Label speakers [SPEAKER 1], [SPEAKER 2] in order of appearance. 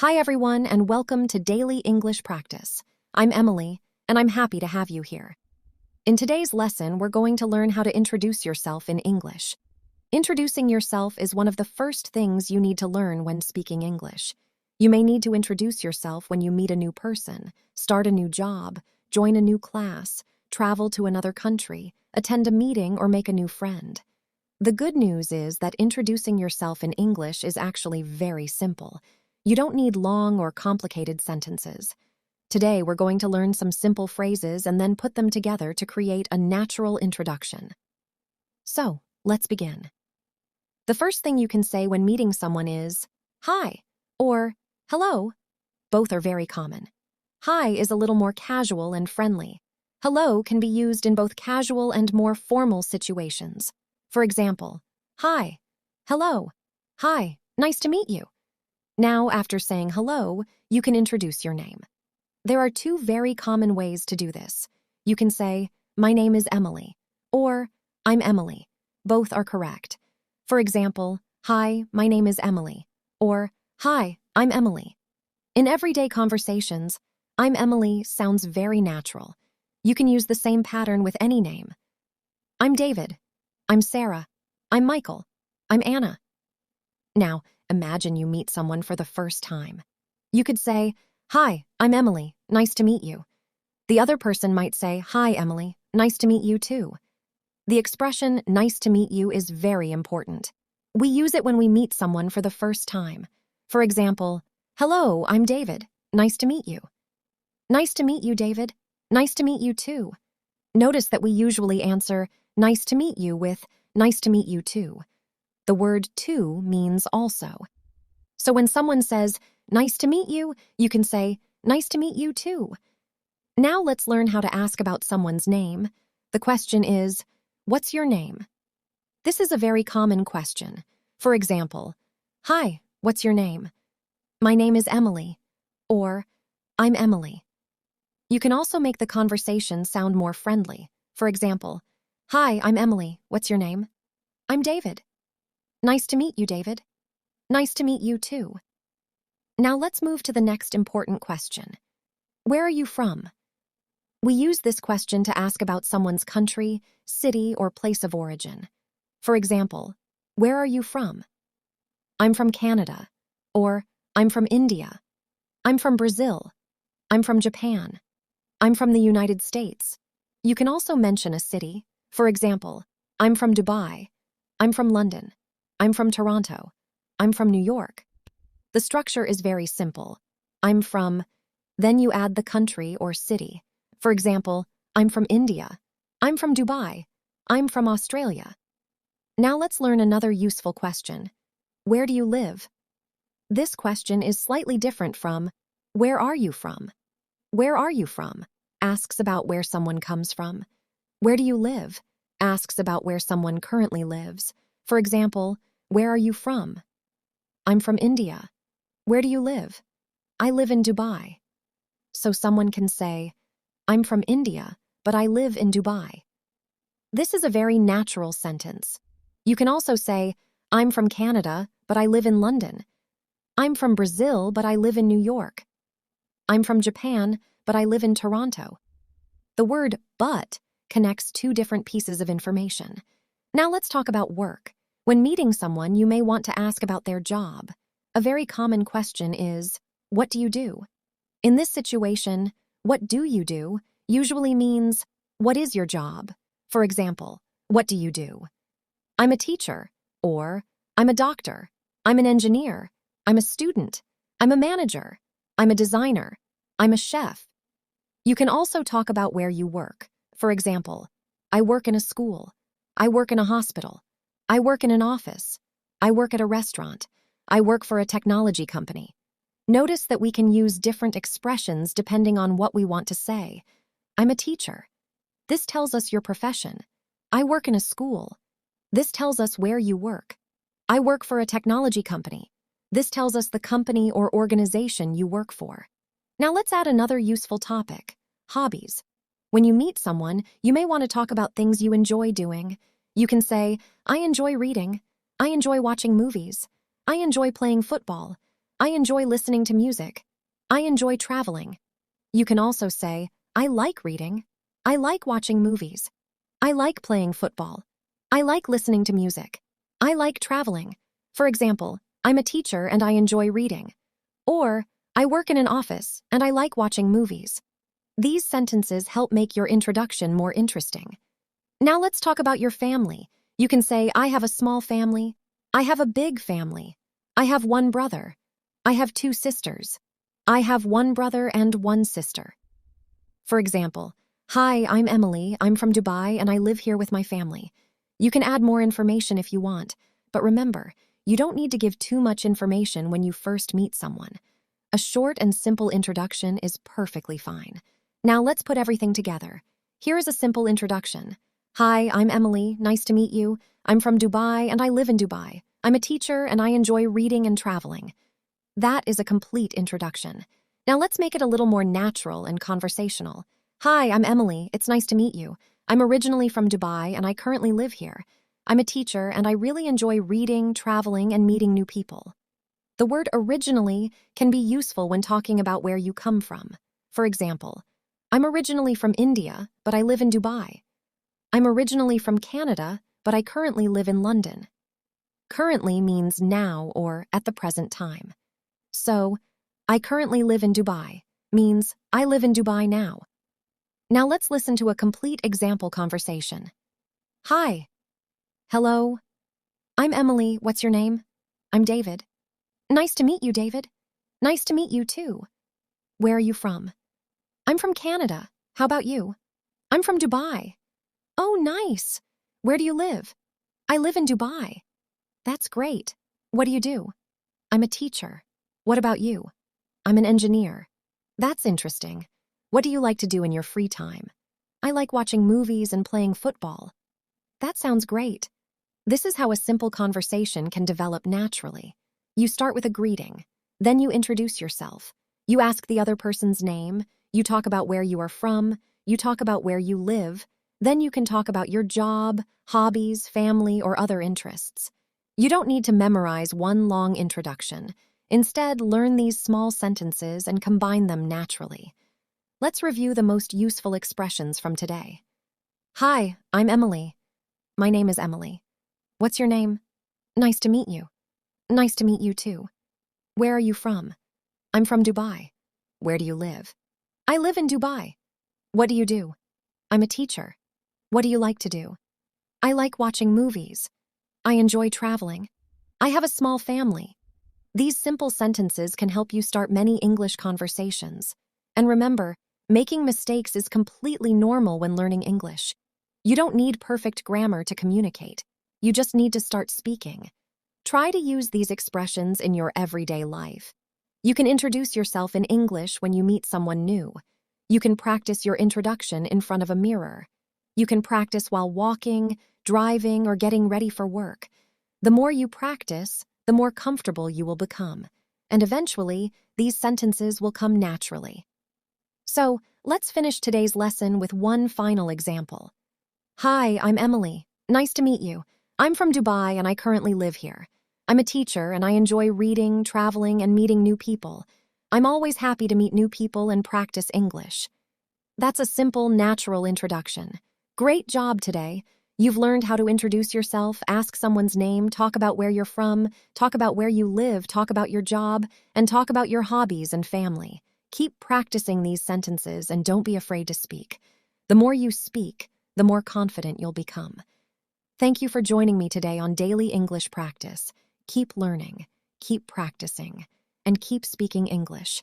[SPEAKER 1] Hi, everyone, and welcome to Daily English Practice. I'm Emily, and I'm happy to have you here. In today's lesson, we're going to learn how to introduce yourself in English. Introducing yourself is one of the first things you need to learn when speaking English. You may need to introduce yourself when you meet a new person, start a new job, join a new class, travel to another country, attend a meeting, or make a new friend. The good news is that introducing yourself in English is actually very simple. You don't need long or complicated sentences. Today, we're going to learn some simple phrases and then put them together to create a natural introduction. So, let's begin. The first thing you can say when meeting someone is, "Hi," or "Hello." Both are very common. Hi is a little more casual and friendly. Hello can be used in both casual and more formal situations. For example, "Hi," "Hello," "Hi, nice to meet you." Now, after saying hello, you can introduce your name. There are two very common ways to do this. You can say, "My name is Emily," or "I'm Emily." Both are correct. For example, "Hi, my name is Emily," or "Hi, I'm Emily." In everyday conversations, "I'm Emily" sounds very natural. You can use the same pattern with any name. "I'm David," "I'm Sarah," "I'm Michael," "I'm Anna." Now, imagine you meet someone for the first time. You could say, "Hi, I'm Emily. Nice to meet you." The other person might say, "Hi, Emily. Nice to meet you too." The expression, "nice to meet you," is very important. We use it when we meet someone for the first time. For example, "Hello, I'm David. Nice to meet you." "Nice to meet you, David. Nice to meet you too." Notice that we usually answer, "Nice to meet you," with "Nice to meet you too." The word "too" means also. So when someone says, "Nice to meet you," you can say, "Nice to meet you too." Now let's learn how to ask about someone's name. The question is, "What's your name?" This is a very common question. For example, "Hi, what's your name?" "My name is Emily," or "I'm Emily." You can also make the conversation sound more friendly. For example, "Hi, I'm Emily. What's your name?" "I'm David." "Nice to meet you, David." "Nice to meet you too." Now let's move to the next important question. Where are you from? We use this question to ask about someone's country, city, or place of origin. For example, "Where are you from?" "I'm from Canada," or "I'm from India." "I'm from Brazil." "I'm from Japan." "I'm from the United States." You can also mention a city. For example, "I'm from Dubai." "I'm from London." "I'm from Toronto." "I'm from New York." The structure is very simple. "I'm from," then you add the country or city. For example, "I'm from India." "I'm from Dubai." "I'm from Australia." Now let's learn another useful question. Where do you live? This question is slightly different from, "Where are you from?" "Where are you from?" asks about where someone comes from. "Where do you live?" asks about where someone currently lives. For example, "Where are you from?" "I'm from India." "Where do you live?" "I live in Dubai." So someone can say, "I'm from India, but I live in Dubai." This is a very natural sentence. You can also say, "I'm from Canada, but I live in London." "I'm from Brazil, but I live in New York." "I'm from Japan, but I live in Toronto." The word "but" connects two different pieces of information. Now let's talk about work. When meeting someone, you may want to ask about their job. A very common question is, "What do you do?" In this situation, "What do you do?" usually means, "What is your job?" For example, "What do you do?" "I'm a teacher," or "I'm a doctor," "I'm an engineer," "I'm a student," "I'm a manager," "I'm a designer," "I'm a chef." You can also talk about where you work. For example, "I work in a school," "I work in a hospital," "I work in an office," "I work at a restaurant," "I work for a technology company." Notice that we can use different expressions depending on what we want to say. "I'm a teacher." This tells us your profession. "I work in a school." This tells us where you work. "I work for a technology company." This tells us the company or organization you work for. Now let's add another useful topic, hobbies. When you meet someone, you may want to talk about things you enjoy doing. You can say, "I enjoy reading," "I enjoy watching movies," "I enjoy playing football," I enjoy listening to music. I enjoy traveling. You can also say, I like reading. I like watching movies. I like playing football. I like listening to music. I like traveling. For example, I'm a teacher and I enjoy reading. Or, I work in an office and I like watching movies. These sentences help make your introduction more interesting. Now let's talk about your family. You can say, I have a small family. I have a big family. I have one brother. I have two sisters. I have one brother and one sister. For example, hi, I'm Emily. I'm from Dubai and I live here with my family. You can add more information if you want, but remember, you don't need to give too much information when you first meet someone. A short and simple introduction is perfectly fine. Now let's put everything together. Here is a simple introduction. Hi, I'm Emily. Nice to meet you. I'm from Dubai and I live in Dubai. I'm a teacher and I enjoy reading and traveling. That is a complete introduction. Now let's make it a little more natural and conversational. Hi, I'm Emily. It's nice to meet you. I'm originally from Dubai and I currently live here. I'm a teacher and I really enjoy reading, traveling, and meeting new people. The word originally can be useful when talking about where you come from. For example, I'm originally from India, but I live in Dubai. I'm originally from Canada, but I currently live in London. Currently means now or at the present time. So, I currently live in Dubai means I live in Dubai now. Now let's listen to a complete example conversation. Hi. Hello. I'm Emily. What's your name? I'm David. Nice to meet you, David. Nice to meet you too. Where are you from? I'm from Canada. How about you? I'm from Dubai. Oh, nice. Where do you live? I live in Dubai. That's great. What do you do? I'm a teacher. What about you? I'm an engineer. That's interesting. What do you like to do in your free time? I like watching movies and playing football. That sounds great. This is how a simple conversation can develop naturally. You start with a greeting. Then you introduce yourself. You ask the other person's name. You talk about where you are from. You talk about where you live. Then you can talk about your job, hobbies, family, or other interests. You don't need to memorize one long introduction. Instead, learn these small sentences and combine them naturally. Let's review the most useful expressions from today. Hi, I'm Emily. My name is Emily. What's your name? Nice to meet you. Nice to meet you too. Where are you from? I'm from Dubai. Where do you live? I live in Dubai. What do you do? I'm a teacher. What do you like to do? I like watching movies. I enjoy traveling. I have a small family. These simple sentences can help you start many English conversations. And remember, making mistakes is completely normal when learning English. You don't need perfect grammar to communicate. You just need to start speaking. Try to use these expressions in your everyday life. You can introduce yourself in English when you meet someone new. You can practice your introduction in front of a mirror. You can practice while walking, driving, or getting ready for work. The more you practice, the more comfortable you will become. And eventually, these sentences will come naturally. So, let's finish today's lesson with one final example. Hi, I'm Emily. Nice to meet you. I'm from Dubai and I currently live here. I'm a teacher and I enjoy reading, traveling, and meeting new people. I'm always happy to meet new people and practice English. That's a simple, natural introduction. Great job today. You've learned how to introduce yourself, ask someone's name, talk about where you're from, talk about where you live, talk about your job, and talk about your hobbies and family. Keep practicing these sentences and don't be afraid to speak. The more you speak, the more confident you'll become. Thank you for joining me today on Daily English Practice. Keep learning, keep practicing, and keep speaking English.